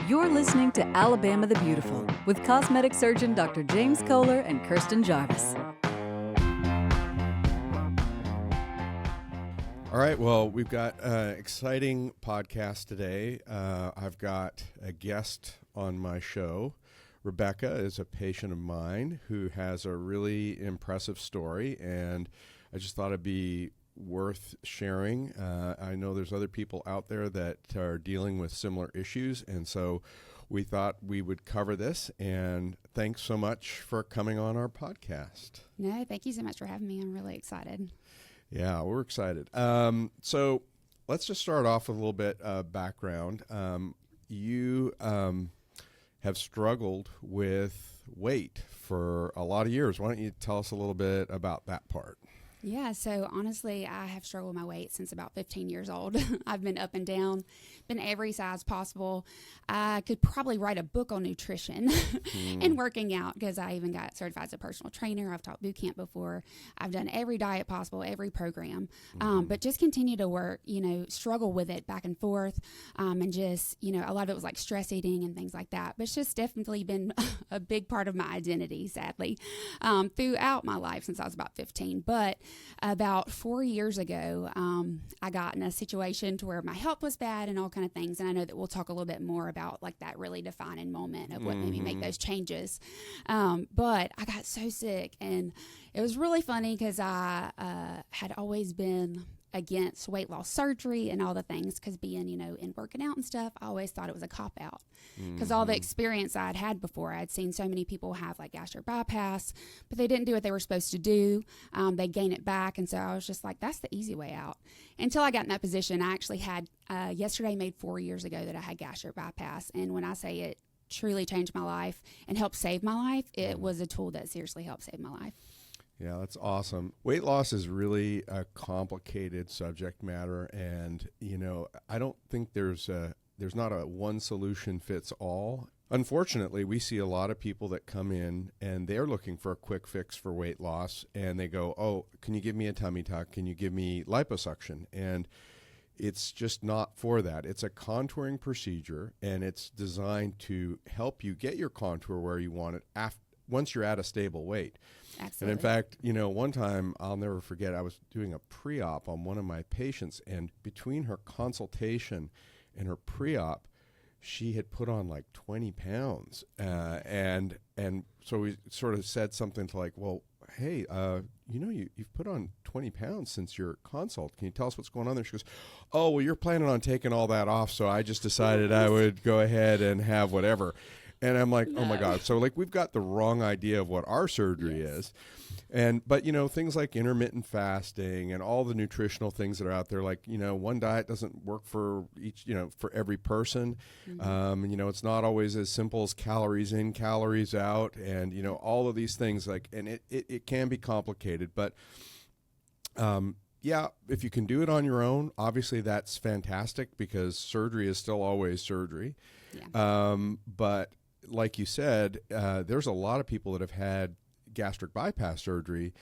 You're listening to Alabama the Beautiful with cosmetic surgeon Dr. James Koehler and Kirstin Jarvis. All right, well, we've got an exciting podcast today. I've got a guest on my show. Rebekah is a patient of mine who has a really impressive story, and I just thought it'd be worth sharing. I know there's other people out there that are dealing with similar issues, and so we thought we would cover this, and thanks so much for coming on our podcast. No, thank you so much for having me. I'm really excited. Yeah, we're excited. So let's just start off with a little bit of background. You have struggled with weight for a lot of years. Why don't you tell us a little bit about that part? Yeah, so honestly, I have struggled with my weight since about 15 years old. I've been up and down, been every size possible. I could probably write a book on nutrition and working out because I even got certified as a personal trainer. I've taught boot camp before. I've done every diet possible, every program, but just continue to work, struggle with it back and forth. And just, a lot of it was like stress eating and things like that. But it's just definitely been a big part of my identity, sadly, throughout my life since I was about 15. But about 4 years ago, I got in a situation to where my health was bad and all kind of things. And I know that we'll talk a little bit more about like that really defining moment of what made me make those changes. But I got so sick, and it was really funny because I had always been against weight loss surgery and all the things because being, in working out and stuff, I always thought it was a cop-out because all the experience I'd had before. I'd seen so many people have like gastric bypass, but they didn't do what they were supposed to do. They gain it back. And so I was just like, that's the easy way out. Until I got in that position, I actually had, yesterday made 4 years ago that I had gastric bypass. And when I say it truly changed my life and helped save my life, it was a tool that seriously helped save my life. Yeah, that's awesome. Weight loss is really a complicated subject matter, and I don't think there's not a one solution fits all. Unfortunately, we see a lot of people that come in and they're looking for a quick fix for weight loss, and they go, "Oh, can you give me a tummy tuck? Can you give me liposuction?" And it's just not for that. It's a contouring procedure, and it's designed to help you get your contour where you want it once you're at a stable weight. Absolutely. And in fact, one time I'll never forget, I was doing a pre-op on one of my patients, and between her consultation and her pre-op, she had put on like 20 pounds. And so we sort of said something to like, well, hey, you've put on 20 pounds since your consult. Can you tell us what's going on there? She goes, oh, well, you're planning on taking all that off, so I just decided I would go ahead and have whatever. And I'm like, oh my God. So like we've got the wrong idea of what our surgery is. But things like intermittent fasting and all the nutritional things that are out there, like, one diet doesn't work for each, for every person. It's not always as simple as calories in, calories out, and, all of these things and it can be complicated, but, yeah, if you can do it on your own, obviously that's fantastic because surgery is still always surgery. Yeah. But like you said, there's a lot of people that have had gastric bypass surgery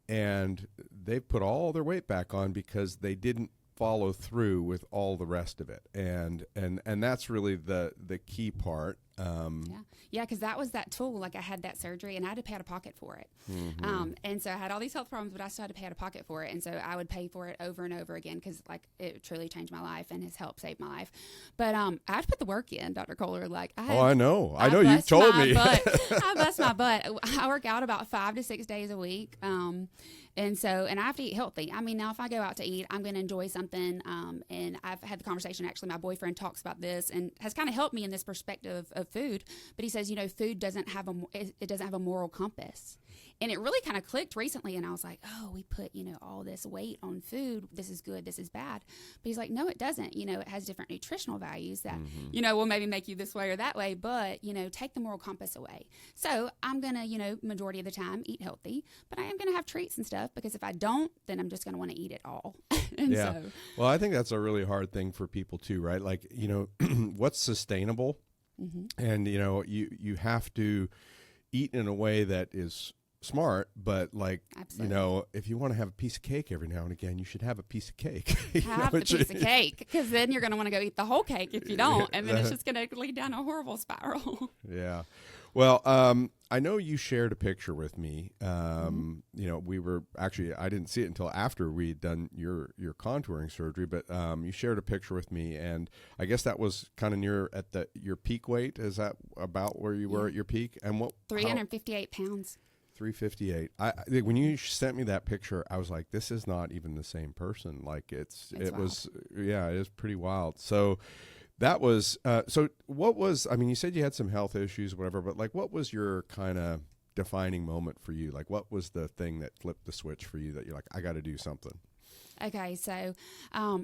and they've put all their weight back on because they didn't follow through with all the rest of it. And that's really the key part. Yeah, because that was that tool. Like I had that surgery and I had to pay out of pocket for it. And so I had all these health problems, but I still had to pay out of pocket for it. And so I would pay for it over and over again because like it truly changed my life and has helped save my life. But I have to put the work in, Dr. Koehler. I know. You told me. I bust my butt. I work out about 5 to 6 days a week. And I have to eat healthy. I mean, now if I go out to eat, I'm going to enjoy something. And I've had the conversation, actually, my boyfriend talks about this and has kind of helped me in this perspective of food. But he says, food doesn't have a moral compass. And it really kind of clicked recently. And I was like, oh, we put, all this weight on food. This is good. This is bad. But he's like, no, it doesn't. It has different nutritional values that, will maybe make you this way or that way. But, take the moral compass away. So I'm going to, majority of the time eat healthy. But I am going to have treats and stuff because if I don't, then I'm just going to want to eat it all. Well, I think that's a really hard thing for people too, right? Like, what's sustainable? And, you have to eat in a way that is smart, but like, Absolutely. if you want to have a piece of cake every now and again, you should have a piece of cake. Have the piece of cake, because then you're going to want to go eat the whole cake if you don't, and then it's just going to lead down a horrible spiral. Yeah. Well, I know you shared a picture with me. We were actually, I didn't see it until after we'd done your contouring surgery, but you shared a picture with me, and I guess that was kind of near at your peak weight. Is that about where you were at your peak? And 358 pounds. 358. When you sent me that picture, I was like, this is not even the same person. Like it is pretty wild. So that was, what was, I mean, you said you had some health issues, whatever, but like, what was your kind of defining moment for you? Like, what was the thing that flipped the switch for you that you're like, I got to do something? Okay, so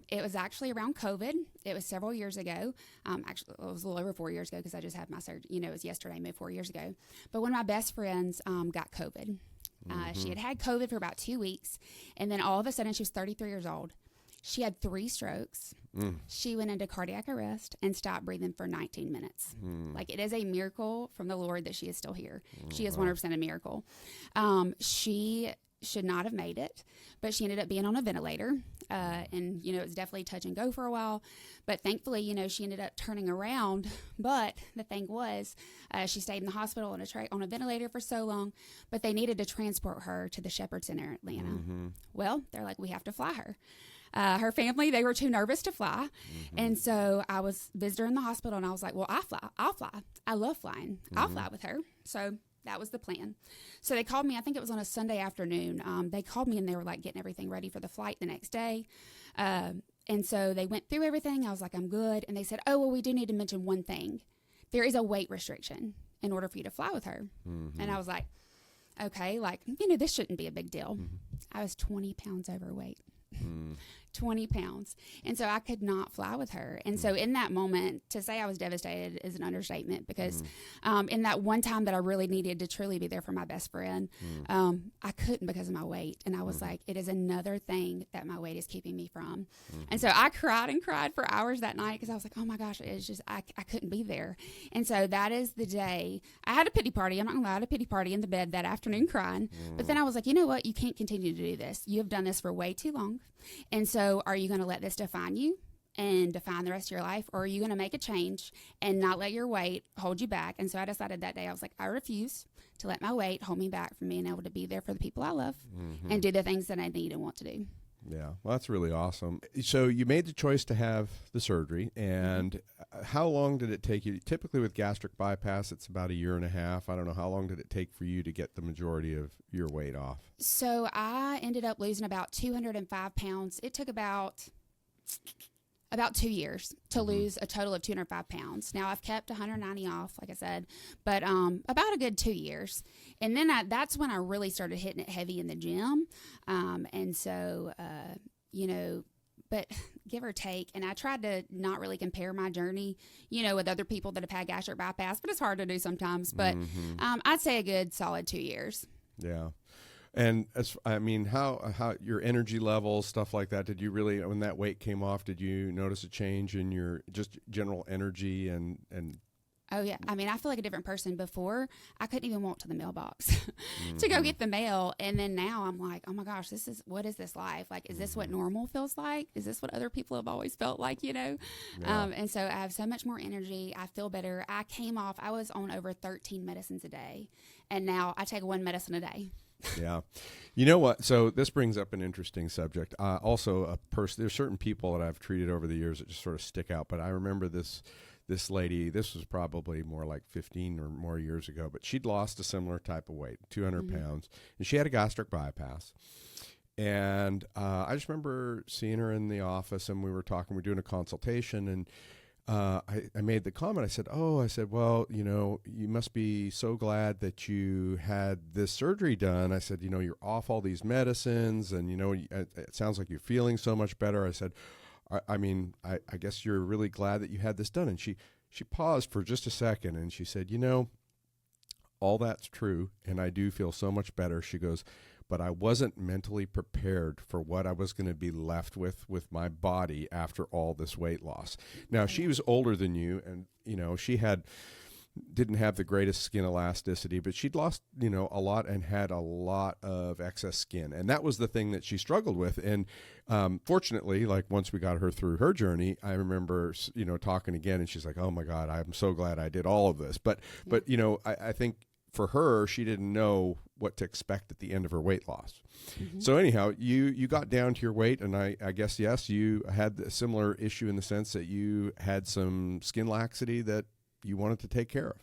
it was actually around COVID. It was several years ago. Actually, it was a little over 4 years ago because I just had my surgery. It was yesterday, maybe 4 years ago. But one of my best friends got COVID. She had COVID for about 2 weeks, and then all of a sudden, she was 33 years old. She had 3 strokes. She went into cardiac arrest and stopped breathing for 19 minutes. Like, it is a miracle from the Lord that she is still here. She is 100% a miracle. She should not have made it, but she ended up being on a ventilator. And, it was definitely touch and go for a while. But thankfully, she ended up turning around. But the thing was, she stayed in the hospital on a ventilator for so long, but they needed to transport her to the Shepherd Center in Atlanta. Well, they're like, we have to fly her. Her family, they were too nervous to fly. And so I was visitor in the hospital, and I was like, well, I'll fly. I love flying. I'll fly with her. So that was the plan. So they called me, I think it was on a Sunday afternoon. They called me, and they were like getting everything ready for the flight the next day. And so they went through everything. I was like, I'm good. And they said, oh, well, we do need to mention one thing. There is a weight restriction in order for you to fly with her. And I was like, okay, like, this shouldn't be a big deal. I was 20 pounds overweight. 20 pounds. And so I could not fly with her. And so in that moment, to say I was devastated is an understatement, because in that one time that I really needed to truly be there for my best friend, I couldn't because of my weight. And I was like, it is another thing that my weight is keeping me from. And so I cried and cried for hours that night, because I was like, oh my gosh, it's just, I couldn't be there. And so that is the day I had a pity party. I'm not gonna lie, I had a pity party in the bed that afternoon crying. But then I was like, you know what? You can't continue to do this. You have done this for way too long. And so are you going to let this define you and define the rest of your life? Or are you going to make a change and not let your weight hold you back? And so I decided that day, I was like, I refuse to let my weight hold me back from being able to be there for the people I love and do the things that I need and want to do. Yeah, well, that's really awesome. So you made the choice to have the surgery, and how long did it take you? Typically with gastric bypass, it's about 1.5 years. I don't know, how long did it take for you to get the majority of your weight off? So I ended up losing about 205 pounds. It took about 2 years to lose a total of 205 pounds. Now, I've kept 190 off, like I said, but about a good 2 years. And then that's when I really started hitting it heavy in the gym. And so, but give or take, and I tried to not really compare my journey, with other people that have had gastric bypass, but it's hard to do sometimes. But I'd say a good solid 2 years. Yeah. And how your energy levels, stuff like that, did you really, when that weight came off, did you notice a change in your just general energy and Oh, yeah. I feel like a different person. Before, I couldn't even walk to the mailbox to go get the mail. And then now I'm like, oh my gosh, what is this life? Like, is this what normal feels like? Is this what other people have always felt like, Yeah. And so I have so much more energy. I feel better. I was on over 13 medicines a day. And now I take 1 medicine a day. Yeah. You know what? So this brings up an interesting subject. Also, there's certain people that I've treated over the years that just sort of stick out. But I remember this lady, this was probably more like 15 or more years ago, but she'd lost a similar type of weight, 200 pounds, and she had a gastric bypass. And I just remember seeing her in the office, and we were doing a consultation, and I made the comment. I said, well, you must be so glad that you had this surgery done. I said, you're off all these medicines, and, it sounds like you're feeling so much better. I said, I guess you're really glad that you had this done. And she paused for just a second, and she said, all that's true, and I do feel so much better. She goes, but I wasn't mentally prepared for what I was going to be left with my body after all this weight loss. Now, she was older than you, and, she had didn't have the greatest skin elasticity, but she'd lost, a lot and had a lot of excess skin. And that was the thing that she struggled with. And fortunately, like once we got her through her journey, I remember, talking again, and she's like, oh my God, I'm so glad I did all of this. But I think for her, she didn't know what to expect at the end of her weight loss. Mm-hmm. So anyhow, you got down to your weight, and I guess, yes, you had a similar issue in the sense that you had some skin laxity that you wanted to take care of.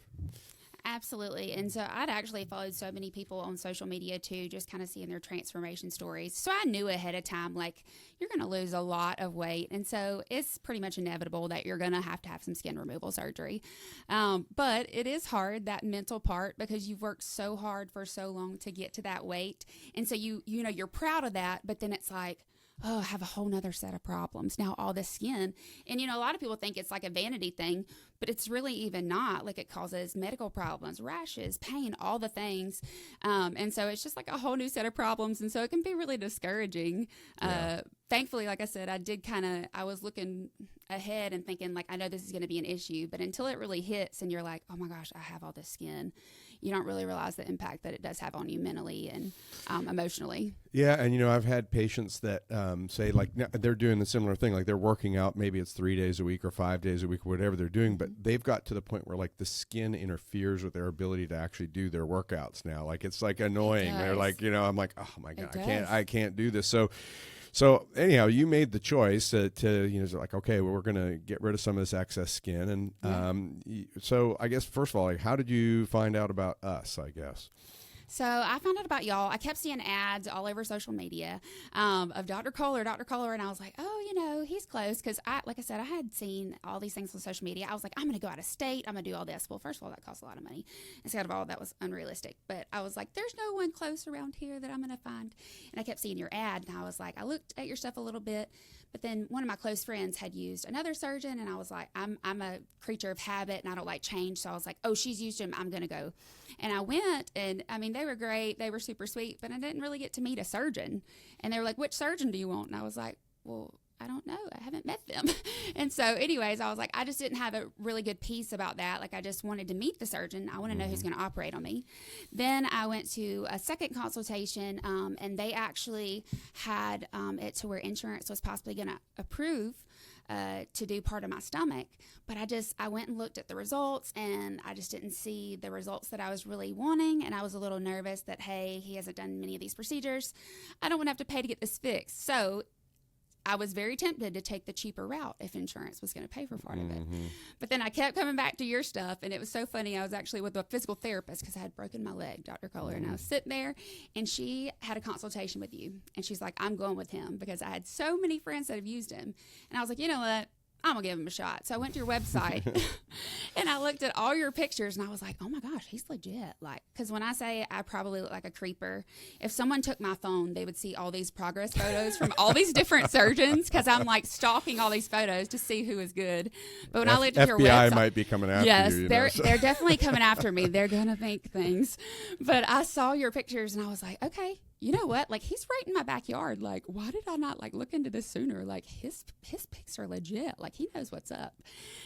Absolutely. And so I'd actually followed so many people on social media too, just kind of seeing their transformation stories. So I knew ahead of time, like, you're going to lose a lot of weight. And so it's pretty much inevitable that you're going to have some skin removal surgery. But it is hard, that mental part, because you've worked so hard for so long to get to that weight. And so you're proud of that, but then it's like, oh, I have a whole nother set of problems now, all this skin. And, a lot of people think it's like a vanity thing, but it's really even not. Like, it causes medical problems, rashes, pain, all the things. And so it's just like a whole new set of problems. And so it can be really discouraging. Yeah. Thankfully, like I said, I was looking ahead and thinking, like, I know this is going to be an issue, but until it really hits and you're like, oh my gosh, I have all this skin, you don't really realize the impact that it does have on you mentally and emotionally. Yeah. And, I've had patients that say, like, they're doing the similar thing. Like, they're working out, maybe it's 3 days a week or 5 days a week, or whatever they're doing, but they've got to the point where, like, the skin interferes with their ability to actually do their workouts now. Like, it's like annoying. They're like, I'm like, oh my God, I can't do this. So anyhow, you made the choice to like, okay, well, we're going to get rid of some of this excess skin. And so I guess, first of all, like, how did you find out about us, I guess? So I found out about y'all. I kept seeing ads all over social media of Dr. Koehler, and I was like, oh, he's close. Because, like I said, I had seen all these things on social media. I was like, I'm going to go out of state. I'm going to do all this. Well, first of all, that costs a lot of money. And second of all, that was unrealistic. But I was like, there's no one close around here that I'm going to find. And I kept seeing your ad, and I was like, I looked at your stuff a little bit. But then one of my close friends had used another surgeon, and I was like, I'm a creature of habit, and I don't like change. So I was like, oh, she's used him. I'm going to go. And I went, and they were great. They were super sweet, but I didn't really get to meet a surgeon. And they were like, which surgeon do you want? And I was like, well, I don't know. I haven't met them. And so anyways, I was like, I just didn't have a really good piece about that. Like, I just wanted to meet the surgeon. I want to know who's going to operate on me. Then I went to a second consultation, and they actually had it to where insurance was possibly going to approve to do part of my stomach. But I went and looked at the results, and I just didn't see the results that I was really wanting. And I was a little nervous that, hey, he hasn't done many of these procedures. I don't want to have to pay to get this fixed. So I was very tempted to take the cheaper route if insurance was going to pay for part of it. But then I kept coming back to your stuff, and it was so funny. I was actually with a physical therapist because I had broken my leg, Dr. Koehler, and I was sitting there, and she had a consultation with you, and she's like, I'm going with him because I had so many friends that have used him. And I was like, you know what? I'm going to give him a shot. So I went to your website and I looked at all your pictures, and I was like, oh my gosh, he's legit. Like, because when I say I probably look like a creeper, if someone took my phone, they would see all these progress photos from all these different surgeons, because I'm like stalking all these photos to see who is good. But when I looked at your website, FBI might be coming after you. Yes, they're definitely coming after me. They're going to think things. But I saw your pictures, and I was like, okay, you know what? Like, he's right in my backyard. Like, why did I not look into this sooner? Like, his pics are legit. Like, he knows what's up.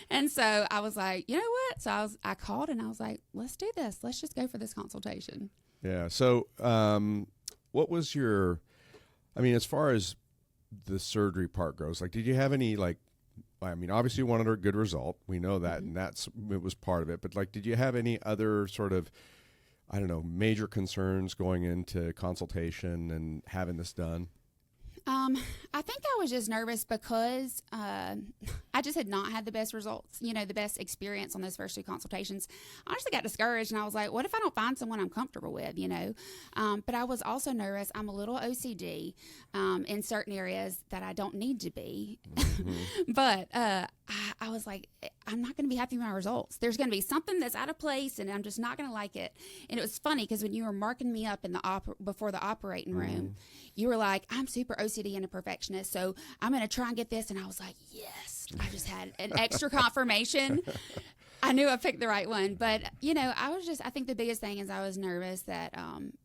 And so I was like, you know what? So I called, and I was like, let's do this. Let's just go for this consultation. Yeah. So, what was as far as the surgery part goes, like, did you have any, obviously you wanted a good result. We know that, and it was part of it. But did you have any other sort of, I don't know, major concerns going into consultation and having this done? I think I was just nervous because I just had not had the best results, the best experience on those first two consultations. I honestly got discouraged, and I was like, what if I don't find someone I'm comfortable with, But I was also nervous. I'm a little OCD in certain areas that I don't need to be. But I was like, I'm not going to be happy with my results. There's going to be something that's out of place, and I'm just not going to like it. And it was funny because when you were marking me up in the before the operating room, you were like, I'm super OCD and a perfectionist, so I'm going to try and get this. And I was like, yes. I just had an extra confirmation. I knew I picked the right one. But, I think the biggest thing is I was nervous that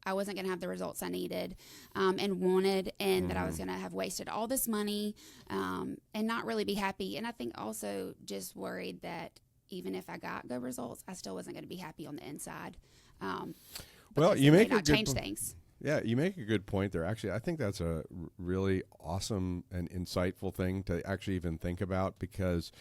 I wasn't going to have the results I needed and wanted, and that I was going to have wasted all this money and not really be happy. And I think also just worried that even if I got good results, I still wasn't going to be happy on the inside. Well, you make a good change things. Yeah, you make a good point there. Actually, I think that's a really awesome and insightful thing to actually even think about, because,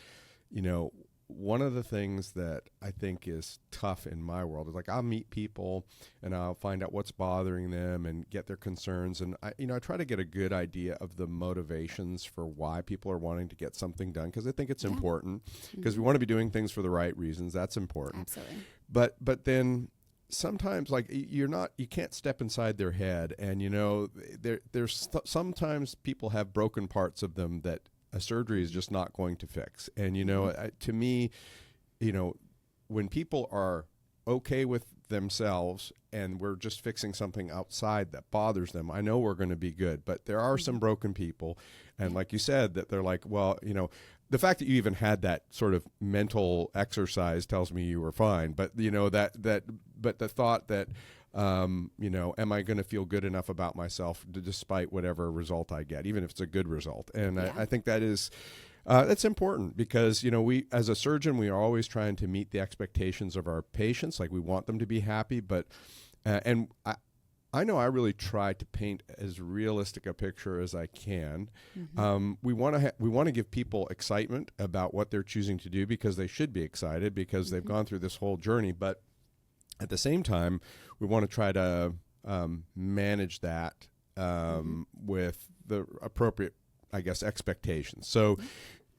you know, one of the things that I think is tough in my world is, like, I'll meet people and I'll find out what's bothering them and get their concerns. And I try to get a good idea of the motivations for why people are wanting to get something done, because I think it's important, because we want to be doing things for the right reasons. That's important. Absolutely. But then sometimes, like, you can't step inside their head, and, you know, there's sometimes people have broken parts of them that a surgery is just not going to fix. And, you know, to me, you know, when people are okay with themselves and we're just fixing something outside that bothers them, I know we're going to be good. But there are some broken people, and like you said, that they're like, well, you know, the fact that you even had that sort of mental exercise tells me you were fine. But, you know, but the thought that, you know, am I going to feel good enough about myself despite whatever result I get, even if it's a good result? And I think that is, that's important, because, you know, we, as a surgeon, we are always trying to meet the expectations of our patients. Like, we want them to be happy, but, and I know I really try to paint as realistic a picture as I can. We want to give people excitement about what they're choosing to do, because they should be excited, because they've gone through this whole journey. But at the same time, we want to try to manage that with the appropriate, I guess, expectations. So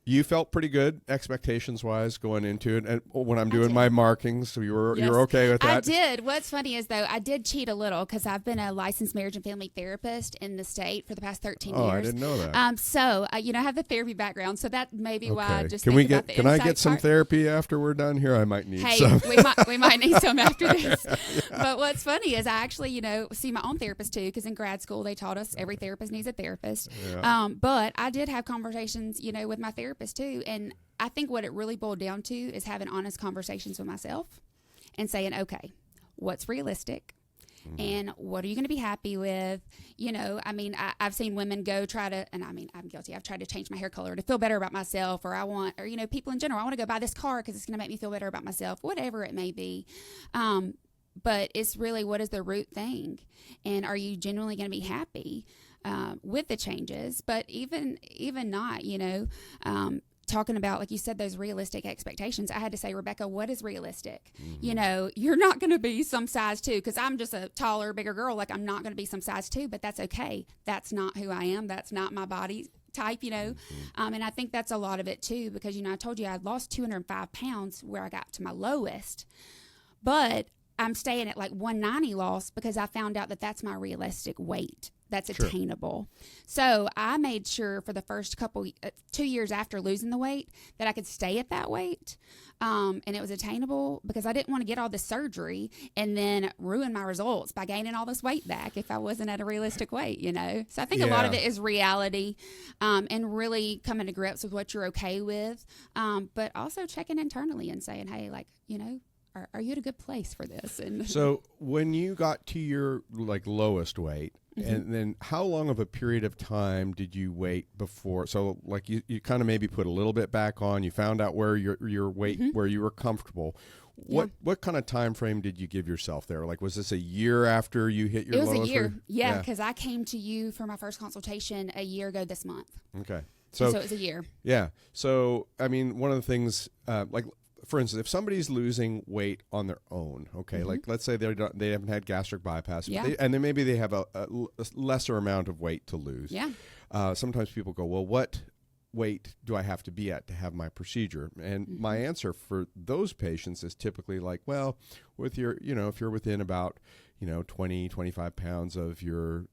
you felt pretty good expectations-wise going into it, and when I'm doing my markings, so you're okay with that? I did. What's funny is, though, I did cheat a little, because I've been a licensed marriage and family therapist in the state for the past 13 years. Oh, I didn't know that. So, you know, I have the therapy background, so that may be why I just Can I get some part. therapy after we're done here? I might need some. we might need some after this. But what's funny is, I actually, you know, see my own therapist too, because in grad school they taught us every therapist needs a therapist. But I did have conversations, you know, with my therapist too, and I think what it really boiled down to is having honest conversations with myself and saying, okay, what's realistic? And what are you going to be happy with? You know, I mean, I've seen women go try to, and I mean, I'm guilty. I've tried to change my hair color to feel better about myself, or you know, people in general, I want to go buy this car because it's going to make me feel better about myself, whatever it may be. But it's really, what is the root thing? And are you genuinely going to be happy with the changes? But even not, you know, talking about, like you said, those realistic expectations, I had to say, Rebekah, what is realistic? You know, you're not going to be some size 2, because I'm just a taller, bigger girl. Like, I'm not going to be some size 2, but that's okay. That's not who I am. That's not my body type, you know. And I think that's a lot of it too, because, you know, I told you I lost 205 pounds where I got to my lowest, but I'm staying at like 190 loss, because I found out that that's my realistic weight. That's attainable. So I made sure for the first 2 years after losing the weight that I could stay at that weight. And it was attainable, because I didn't want to get all this surgery and then ruin my results by gaining all this weight back if I wasn't at a realistic weight, you know? So I think a lot of it is reality, and really coming to grips with what you're okay with. But also checking internally and saying, hey, like, you know, are you at a good place for this? And so when you got to your like lowest weight, and then how long of a period of time did you wait before? So like you kind of maybe put a little bit back on, you found out where your weight, where you were comfortable. What kind of time frame did you give yourself there? Like, was this a year after you hit your lowest weight? It was a year. Yeah, because I came to you for my first consultation a year ago this month. Okay. So it was a year. Yeah. So, I mean, one of the things, like, for instance, if somebody's losing weight on their own, okay, like let's say they haven't had gastric bypass, and then maybe they have a lesser amount of weight to lose. Yeah. Sometimes people go, well, what weight do I have to be at to have my procedure? And my answer for those patients is typically like, well, with your, you know, if you're within about, 20, 25 pounds of your,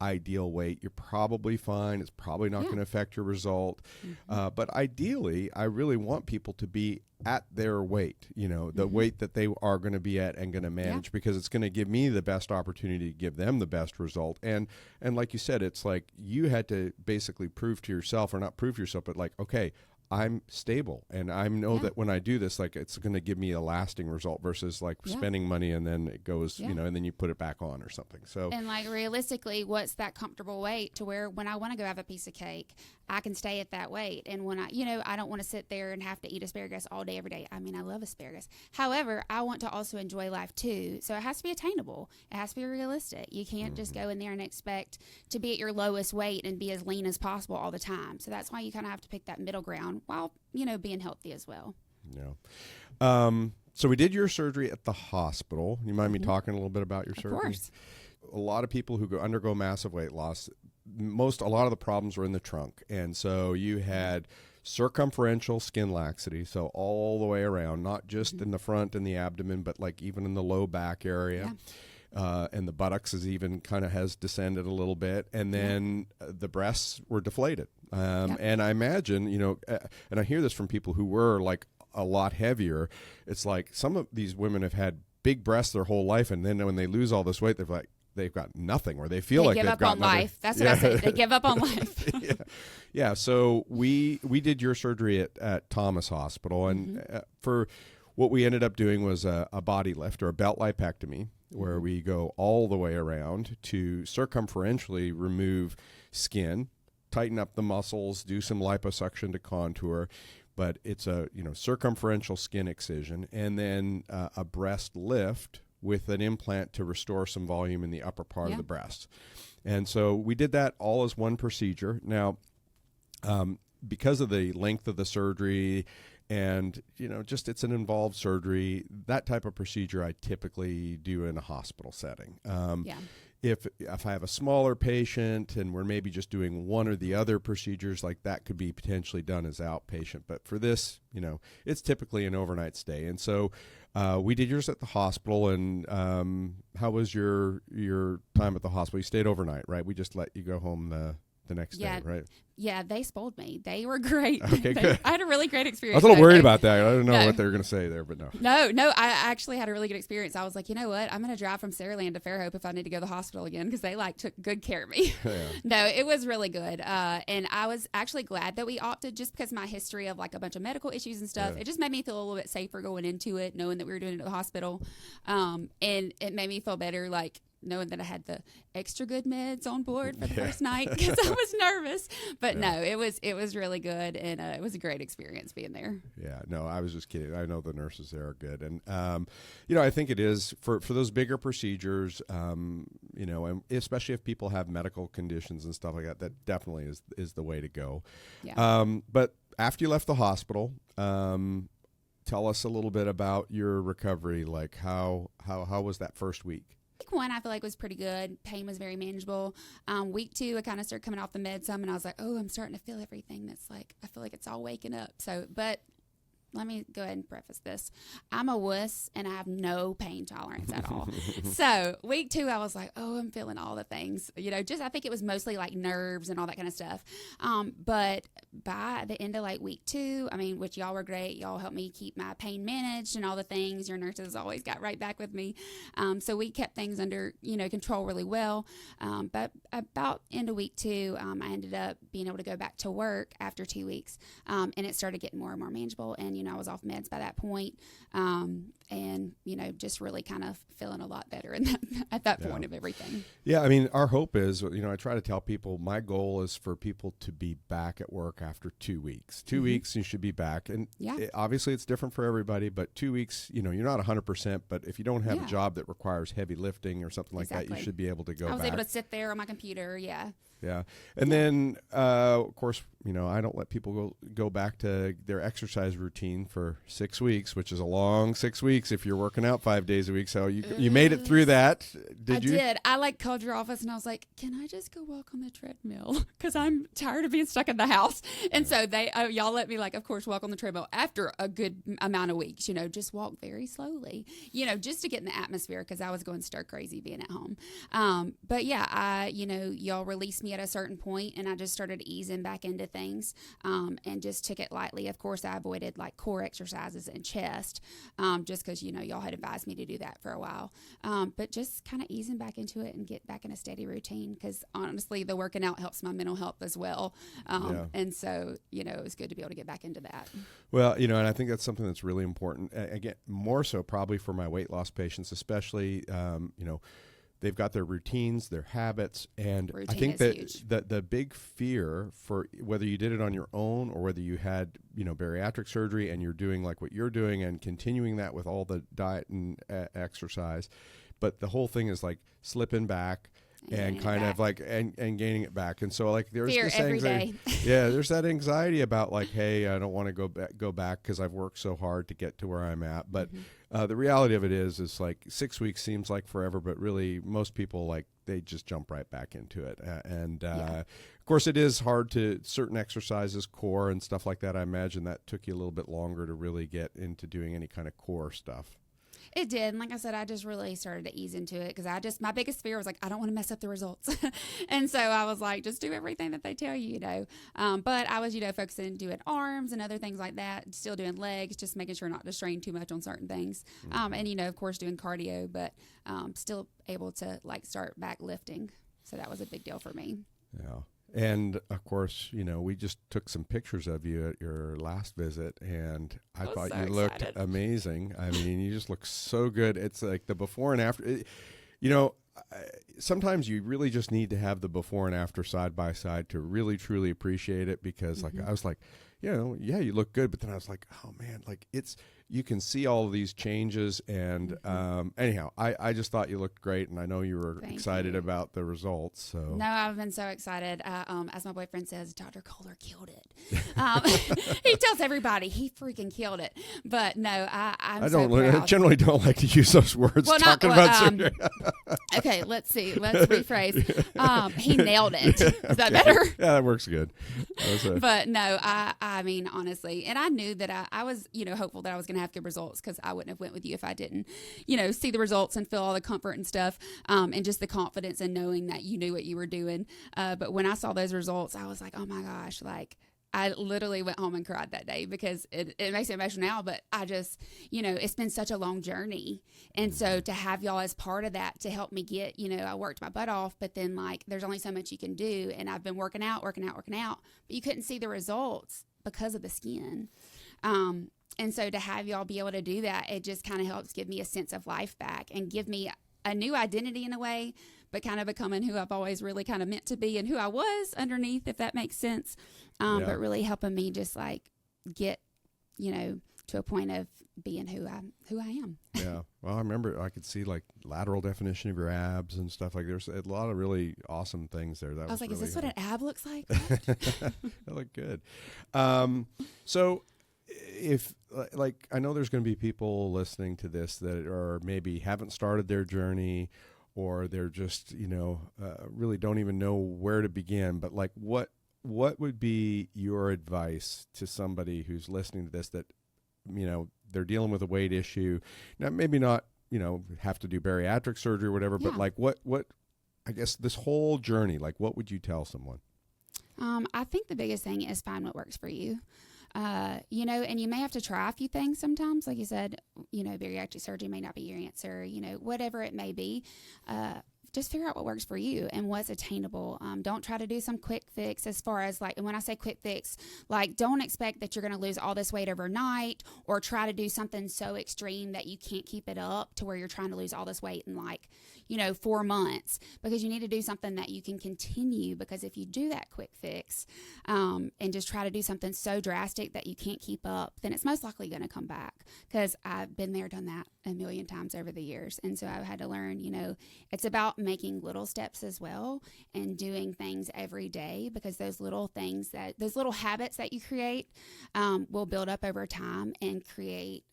ideal weight, you're probably fine. It's probably not going to affect your result. But ideally, I really want people to be at their weight, the weight that they are going to be at and going to manage, because it's going to give me the best opportunity to give them the best result. And like you said, it's like you had to basically prove to yourself, or not prove to yourself, but like, okay, I'm stable, and I know that when I do this, like, it's going to give me a lasting result versus like spending money and then it goes, you know, and then you put it back on or something. So, and like realistically, what's that comfortable weight to where when I want to go have a piece of cake, I can stay at that weight. And when I don't want to sit there and have to eat asparagus all day, every day. I mean, I love asparagus. However, I want to also enjoy life too. So it has to be attainable. It has to be realistic. You can't just go in there and expect to be at your lowest weight and be as lean as possible all the time. So that's why you kind of have to pick that middle ground while, being healthy as well. Yeah. So we did your surgery at the hospital. You mind me talking a little bit about your surgery? Of course. A lot of people who undergo massive weight loss, a lot of the problems were in the trunk. And so you had circumferential skin laxity, so all the way around, not just in the front and the abdomen, but like even in the low back area. And the buttocks has descended a little bit. And then the breasts were deflated. And I imagine, and I hear this from people who were like a lot heavier. It's like some of these women have had big breasts their whole life, and then when they lose all this weight, they've got nothing, or they feel like they've got nothing. They give up on life. That's what I say. They give up on life. Yeah. So we did your surgery at Thomas Hospital, and for what we ended up doing was a body lift or a belt lipectomy, where we go all the way around to circumferentially remove skin, tighten up the muscles, do some liposuction to contour. But it's a circumferential skin excision, and then a breast lift with an implant to restore some volume in the upper part of the breast. And so we did that all as one procedure. Now, because of the length of the surgery and, it's an involved surgery, that type of procedure I typically do in a hospital setting. If I have a smaller patient and we're maybe just doing one or the other procedures, like that could be potentially done as outpatient. But for this, it's typically an overnight stay. And so we did yours at the hospital. And how was your time at the hospital? You stayed overnight, right? We just let you go home the next day, right? Yeah, they spoiled me. They were great. Okay, good. I had a really great experience. I was a little worried about that. I don't know what they were going to say there, but no. No, I actually had a really good experience. I was like, you know what? I'm going to drive from Saraland to Fairhope if I need to go to the hospital again, because they took good care of me. No, it was really good. And I was actually glad that we opted, just because my history of like a bunch of medical issues and stuff, it just made me feel a little bit safer going into it, knowing that we were doing it at the hospital. And it made me feel better, like, knowing that I had the extra good meds on board for the first night, because I was nervous. But no, it was really good, and it was a great experience being there. Yeah, no, I was just kidding. I know the nurses there are good, and I think it is for those bigger procedures, and especially if people have medical conditions and stuff like that. That definitely is the way to go. Yeah. But after you left the hospital, tell us a little bit about your recovery. Like how was that first week? Week 1, I feel like was pretty good. Pain was very manageable. Week 2, I kind of started coming off the med some, and I was like, oh, I'm starting to feel everything. That's like, I feel like it's all waking up. So, but let me go ahead and preface this. I'm a wuss, and I have no pain tolerance at all. So week 2, I was like, oh, I'm feeling all the things. I think it was mostly like nerves and all that kind of stuff. But by the end of like week 2, which y'all were great. Y'all helped me keep my pain managed and all the things. Your nurses always got right back with me. So we kept things under, control really well. But about end of week 2, I ended up being able to go back to work after 2 weeks. And it started getting more and more manageable. And, I was off meds by that point, and, just really kind of feeling a lot better at that point of everything. Yeah, our hope is, I try to tell people, my goal is for people to be back at work after 2 weeks. 2 weeks, you should be back. And obviously it's different for everybody, but 2 weeks, you're not 100%, but if you don't have a job that requires heavy lifting or something like that, you should be able to go back. I was able to sit there on my computer, Yeah. And then, of course, I don't let people go back to their exercise routine for 6 weeks, which is a long 6 weeks if you're working out 5 days a week. So you made it through that. Did you? I did. I called your office and I was like, can I just go walk on the treadmill? Because I'm tired of being stuck in the house. And so y'all let me, of course, walk on the treadmill after a good amount of weeks, just walk very slowly, just to get in the atmosphere, because I was going stir crazy being at home. But yeah, y'all released me at a certain point, and I just started easing back into things, and just took it lightly. Of course, I avoided like core exercises and chest, just because, y'all had advised me to do that for a while. But just kind of easing back into it and get back in a steady routine, because honestly, the working out helps my mental health as well. And so, it was good to be able to get back into that. Well, and I think that's something that's really important. Again, more so probably for my weight loss patients, especially, they've got their routines, their habits, and I think that the big fear for whether you did it on your own or whether you had, bariatric surgery and you're doing like what you're doing and continuing that with all the diet and exercise, but the whole thing is like slipping back and kind of like and gaining it back. And so like there's fear this every anxiety. day. Yeah, there's that anxiety about like, hey, I don't want to go back because I've worked so hard to get to where I'm at. But the reality of it is like 6 weeks seems like forever, but really most people like they just jump right back into it. Of course, it is hard to certain exercises, core and stuff like that. I imagine that took you a little bit longer to really get into doing any kind of core stuff. It did. And like I said, I just really started to ease into it because my biggest fear was like, I don't want to mess up the results. And so I was like, just do everything that they tell you, But I was, focusing on doing arms and other things like that, still doing legs, just making sure not to strain too much on certain things. And, of course, doing cardio, but still able to like start back lifting. So that was a big deal for me. Yeah. And, of course, we just took some pictures of you at your last visit, and I thought so you looked amazing. I mean, you just look so good. It's like the before and after. Sometimes you really just need to have the before and after side by side to really, truly appreciate it, because, like, I was like, you look good. But then I was like, oh, man, like you can see all of these changes. And anyhow, I just thought you looked great. And I know you were excited about the results. So no, I've been so excited. As my boyfriend says, Dr. Koehler killed it. He tells everybody he freaking killed it. But no, I generally don't like to use those words talking about surgery. Okay, let's see. Let's rephrase. He nailed it. Is that better? Yeah, that works good. But no, I mean, honestly, and I knew that I was, hopeful that I was going to have good results, because I wouldn't have went with you if I didn't, see the results and feel all the comfort and stuff, and just the confidence in knowing that you knew what you were doing. But when I saw those results, I was like, oh my gosh, like I literally went home and cried that day, because it makes me emotional now, but I just, it's been such a long journey. And so to have y'all as part of that to help me get, I worked my butt off, but then like there's only so much you can do. And I've been working out, but you couldn't see the results because of the skin. And so to have y'all be able to do that, it just kind of helps give me a sense of life back and give me a new identity in a way, but kind of becoming who I've always really kind of meant to be and who I was underneath, if that makes sense. But really helping me just like get, to a point of being who I am. Yeah. Well, I remember I could see like lateral definition of your abs and stuff. Like there's a lot of really awesome things there. I was like, really is this what an ab looks like? That looked good. So if like, I know there's going to be people listening to this that are maybe haven't started their journey, or they're just, really don't even know where to begin. But like, what would be your advice to somebody who's listening to this that, they're dealing with a weight issue? Now, maybe not, have to do bariatric surgery or whatever, but like what, I guess this whole journey, like what would you tell someone? I think the biggest thing is find what works for you. And you may have to try a few things sometimes. Like you said, bariatric surgery may not be your answer, whatever it may be. Just figure out what works for you and what's attainable. Don't try to do some quick fix as far as like, and when I say quick fix, like don't expect that you're going to lose all this weight overnight, or try to do something so extreme that you can't keep it up to where you're trying to lose all this weight in like, 4 months, because you need to do something that you can continue. Because if you do that quick fix, and just try to do something so drastic that you can't keep up, then it's most likely going to come back. Because I've been there, done that a million times over the years. And so I've had to learn, it's about making little steps as well and doing things every day, because those little things those little habits that you create, will build up over time and create,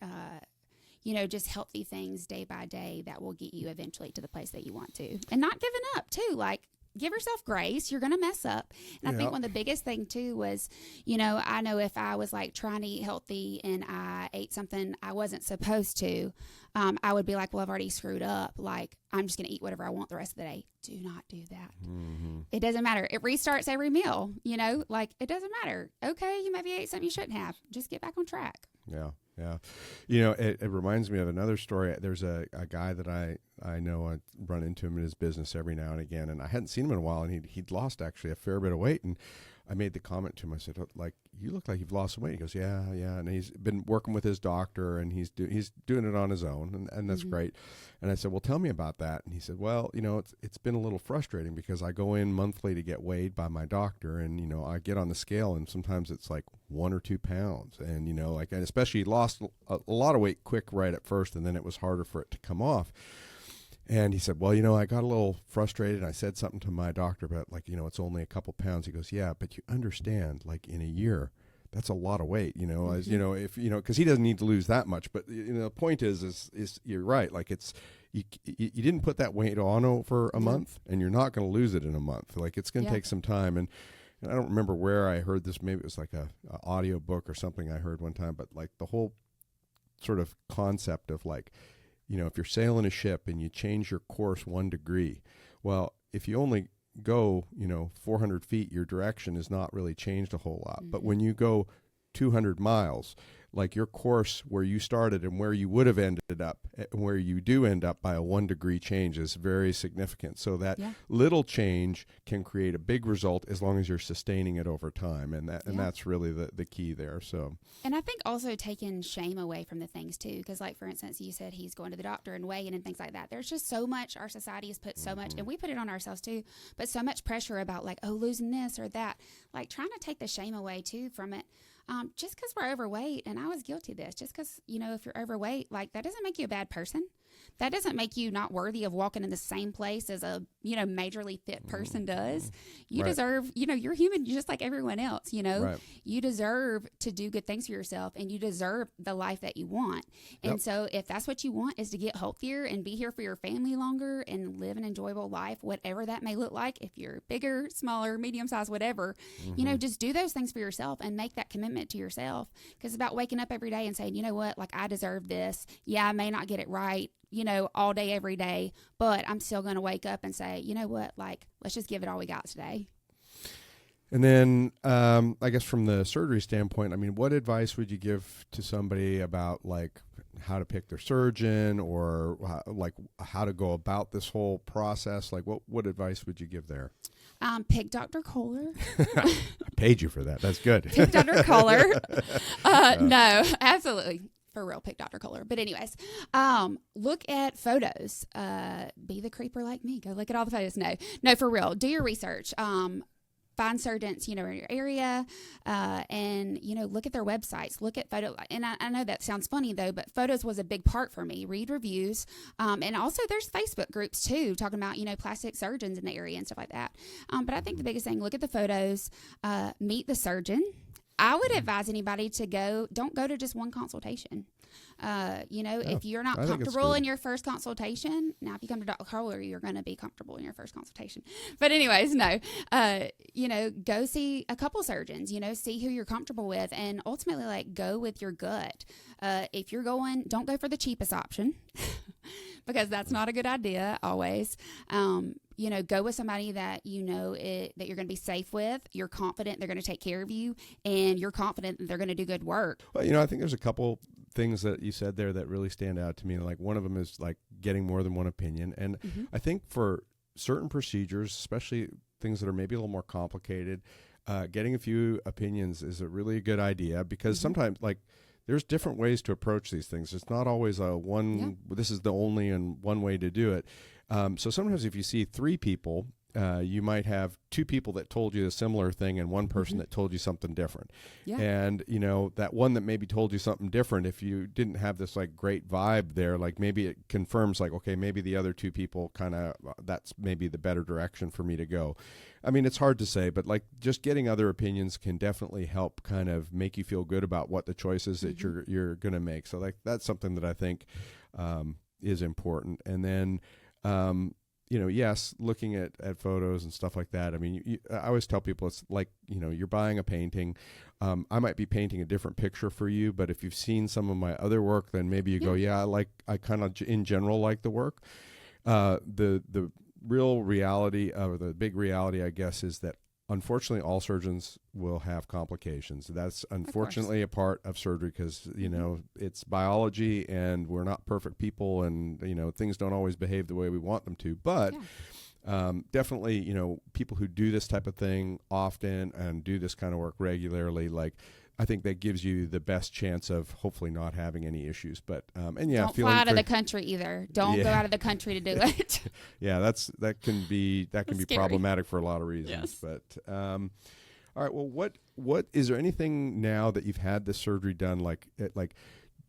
just healthy things day by day that will get you eventually to the place that you want to. And not giving up too. Like, give yourself grace. You're going to mess up. And I think one of the biggest thing too was, I know if I was like trying to eat healthy and I ate something I wasn't supposed to, I would be like, well, I've already screwed up. Like, I'm just going to eat whatever I want the rest of the day. Do not do that. Mm-hmm. It doesn't matter. It restarts every meal, like it doesn't matter. Okay. You maybe ate something you shouldn't have. Just get back on track. Yeah. Yeah. It reminds me of another story. There's a guy that I know. I run into him in his business every now and again, and I hadn't seen him in a while, and he'd lost actually a fair bit of weight. And I made the comment to him. I said, like, you look like you've lost some weight. He goes, yeah. And he's been working with his doctor, and he's doing it on his own, and that's great. And I said, well, tell me about that. And he said, well, it's been a little frustrating because I go in monthly to get weighed by my doctor, and I get on the scale, and sometimes it's like 1 or 2 pounds, and and especially he lost a lot of weight quick right at first, and then it was harder for it to come off. And he said, well, I got a little frustrated. And I said something to my doctor about, like, it's only a couple pounds. He goes, yeah, but you understand, like, in a year, that's a lot of weight, as if, because he doesn't need to lose that much. But, the point is you're right. Like, it's, you didn't put that weight on over a month, and you're not going to lose it in a month. Like, it's going to take some time. And I don't remember where I heard this. Maybe it was like a audio book or something I heard one time. But, like, the whole sort of concept of, like, if you're sailing a ship and you change your course 1 degree, well, if you only go, 400 feet, your direction is not really changed a whole lot. But when you go 200 miles, like your course where you started and where you would have ended up, where you do end up by a 1 degree change is very significant. So that little change can create a big result as long as you're sustaining it over time. And that's really the key there. So, and I think also taking shame away from the things too, because like, for instance, you said he's going to the doctor and weighing and things like that. There's just so much, our society has put so much, and we put it on ourselves too, but so much pressure about like, oh, losing this or that, like trying to take the shame away too from it. Just because we're overweight, and I was guilty of this, just because, if you're overweight, like that doesn't make you a bad person. That doesn't make you not worthy of walking in the same place as a, majorly fit person does. You deserve, you're human just like everyone else, You deserve to do good things for yourself, and you deserve the life that you want. And so if that's what you want, is to get healthier and be here for your family longer and live an enjoyable life, whatever that may look like, if you're bigger, smaller, medium size, whatever, just do those things for yourself and make that commitment to yourself. Because it's about waking up every day and saying, you know what, like I deserve this. Yeah, I may not get it right, all day, every day, but I'm still going to wake up and say, you know what, like, let's just give it all we got today. And then, I guess from the surgery standpoint, I mean, what advice would you give to somebody about like how to pick their surgeon or like how to go about this whole process? Like what advice would you give there? Pick Dr. Koehler. I paid you for that. That's good. Pick Dr. Koehler. No, absolutely. For real, pick Dr. Koehler. But anyways, look at photos. Be the creeper like me. Go look at all the photos. No, for real. Do your research. Find surgeons, in your area, and, look at their websites. Look at photo. And I know that sounds funny, though, but photos was a big part for me. Read reviews. And also there's Facebook groups, too, talking about, plastic surgeons in the area and stuff like that. But I think the biggest thing, look at the photos, meet the surgeon. I would advise anybody to don't go to just one consultation. If you're not comfortable in your first consultation, now if you come to Dr. Koehler, you're going to be comfortable in your first consultation. But anyways, go see a couple surgeons, see who you're comfortable with, and ultimately like go with your gut. If you're going, don't go for the cheapest option because that's not a good idea always. Go with somebody that that you're going to be safe with. You're confident they're going to take care of you, and you're confident that they're going to do good work. Well, I think there's a couple things that you said there that really stand out to me. Like one of them is like getting more than one opinion. And I think for certain procedures, especially things that are maybe a little more complicated, getting a few opinions is a really good idea because sometimes like there's different ways to approach these things. It's not always this is the only and one way to do it. So sometimes if you see 3 people, you might have 2 people that told you a similar thing and one person that told you something different. Yeah. And, that one that maybe told you something different, if you didn't have this like great vibe there, like maybe it confirms like, okay, maybe the other 2 people kind of, that's maybe the better direction for me to go. I mean, it's hard to say, but like just getting other opinions can definitely help kind of make you feel good about what the choices that you're going to make. So like that's something that I think is important. And then, yes, looking at photos and stuff like that. I mean, I always tell people it's like, you're buying a painting. I might be painting a different picture for you, but if you've seen some of my other work, then maybe you go, I kind of in general like the work. The real reality, or the big reality, I guess, is that unfortunately all surgeons will have complications. That's unfortunately a part of surgery because, it's biology and we're not perfect people and, things don't always behave the way we want them to. But definitely, people who do this type of thing often and do this kind of work regularly, like, I think that gives you the best chance of hopefully not having any issues. But don't fly out of the country either. Don't go out of the country to do it. that can be problematic for a lot of reasons. Yes. But all right. Well, what is there anything now that you've had this surgery done?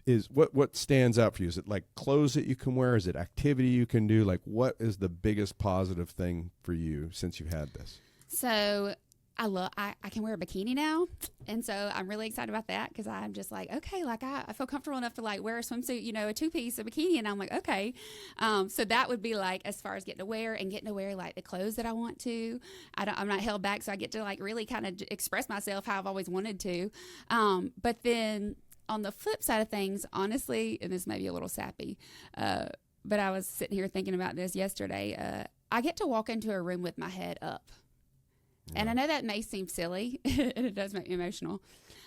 Is what stands out for you? Is it like clothes that you can wear? Is it activity you can do? Like, what is the biggest positive thing for you since you've had this? So I can wear a bikini now, and so I'm really excited about that because I'm just like, okay, like I feel comfortable enough to like wear a swimsuit, a 2-piece, a bikini, and I'm like, okay. So that would be like as far as getting to wear like the clothes that I want to. I'm not held back, so I get to like really kind of express myself how I've always wanted to. But then on the flip side of things, honestly, and this may be a little sappy, but I was sitting here thinking about this yesterday. I get to walk into a room with my head up. And I know that may seem silly, and it does make me emotional.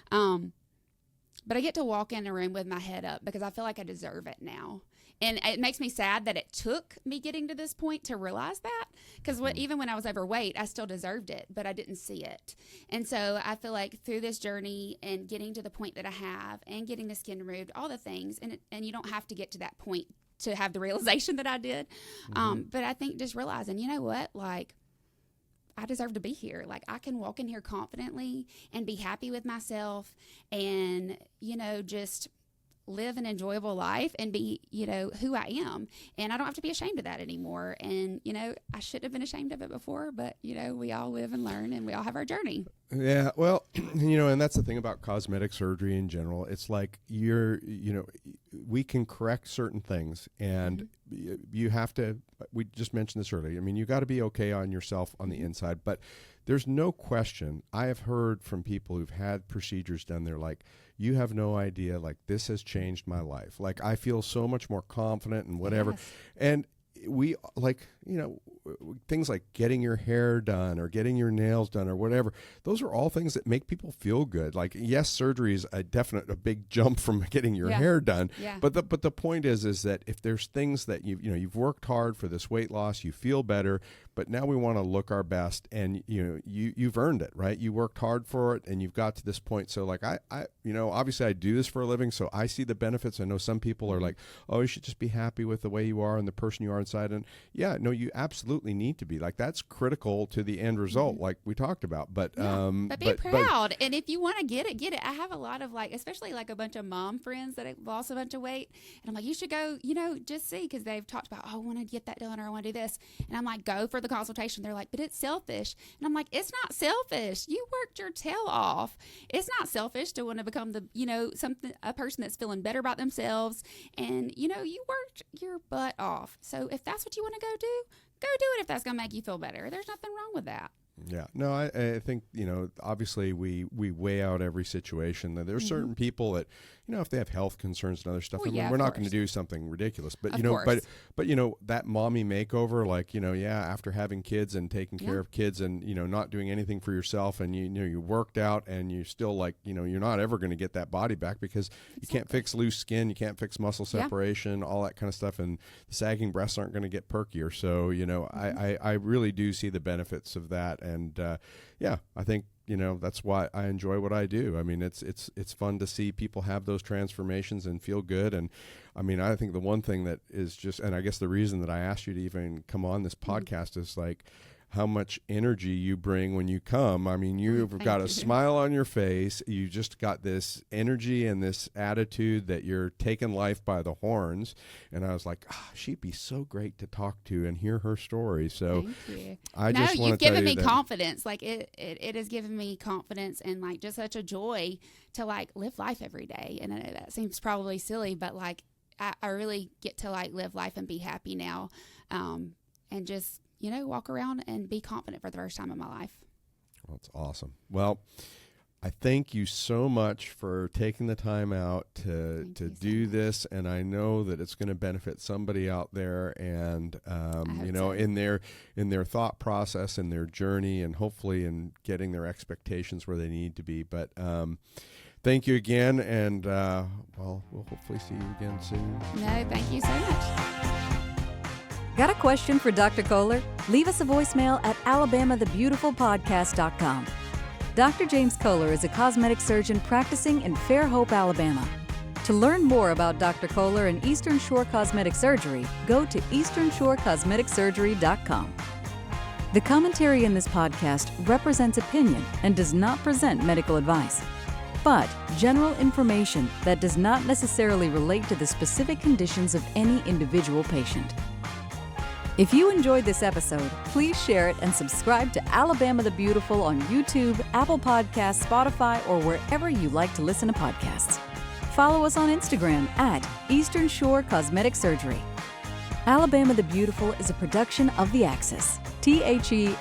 But I get to walk in a room with my head up because I feel like I deserve it now. And it makes me sad that it took me getting to this point to realize that. Because even when I was overweight, I still deserved it, but I didn't see it. And so I feel like through this journey and getting to the point that I have and getting the skin removed, all the things, and you don't have to get to that point to have the realization that I did. But I think just realizing, you know what, like, I deserve to be here. Like, I can walk in here confidently and be happy with myself and, just live an enjoyable life and be, who I am. And I don't have to be ashamed of that anymore. And, I shouldn't have been ashamed of it before, but, we all live and learn and we all have our journey. Yeah. Well, and that's the thing about cosmetic surgery in general. It's like we can correct certain things and you have to, we just mentioned this earlier. I mean, you got to be okay on yourself on the inside, but there's no question. I have heard from people who've had procedures done. They're like, you have no idea, like, this has changed my life. Like, I feel so much more confident and whatever. Yes. And we things like getting your hair done or getting your nails done or whatever. Those are all things that make people feel good. Like, yes, surgery is a big jump from getting your hair done. Yeah. But the point is that if there's things that you've worked hard for this weight loss, you feel better, but now we want to look our best, and you've earned it, right? You worked hard for it and you've got to this point. So like I obviously I do this for a living, so I see the benefits. I know some people are like, oh, you should just be happy with the way you are and the person you are inside. And yeah, no, you absolutely need to be. Like, that's critical to the end result, like we talked about. But be proud. And if you want to get it. I have a lot of especially a bunch of mom friends that have lost a bunch of weight, and I'm like, you should go, just see, because they've talked about, oh, I want to get that done or I want to do this, and I'm like, go for the consultation. They're like, but it's selfish, and I'm like, it's not selfish. You worked your tail off. It's not selfish to want to become a person that's feeling better about themselves, and you worked your butt off. So if that's what you want to go do it. If that's going to make you feel better, there's nothing wrong with that. Yeah. No, I think, obviously we weigh out every situation. There's certain people that, if they have health concerns and other stuff, we're not going to do something ridiculous. But, but that mommy makeover, like, after having kids and taking care of kids and, not doing anything for yourself, and, you worked out and you still you're not ever going to get that body back because you can't fix loose skin. You can't fix muscle separation, all that kind of stuff. And the sagging breasts aren't going to get perkier. So, I really do see the benefits of that. And, I think, that's why I enjoy what I do. I mean, it's fun to see people have those transformations and feel good. And I mean, I think the one thing that is just, and I guess the reason that I asked you to even come on this podcast is like how much energy you bring when you come. I mean, you've got a smile on your face. You just got this energy and this attitude that you're taking life by the horns. And I was like, she'd be so great to talk to and hear her story. So you've given me confidence. Like it has given me confidence and like just such a joy to like live life every day. And I know that seems probably silly, but like I really get to like live life and be happy now. and just, walk around and be confident for the first time in my life. That's awesome. Well, I thank you so much for taking the time out to do this, and I know that it's going to benefit somebody out there, and in their thought process and their journey, and hopefully in getting their expectations where they need to be. But thank you again, and we'll hopefully see you again soon. No, thank you so much. Got a question for Dr. Koehler? Leave us a voicemail at alabamathebeautifulpodcast.com. Dr. James Koehler is a cosmetic surgeon practicing in Fairhope, Alabama. To learn more about Dr. Koehler and Eastern Shore Cosmetic Surgery, go to easternshorecosmeticsurgery.com. The commentary in this podcast represents opinion and does not present medical advice, but general information that does not necessarily relate to the specific conditions of any individual patient. If you enjoyed this episode, please share it and subscribe to Alabama the Beautiful on YouTube, Apple Podcasts, Spotify, or wherever you like to listen to podcasts. Follow us on Instagram at Eastern Shore Cosmetic Surgery. Alabama the Beautiful is a production of The Axis, THEAXIS.io.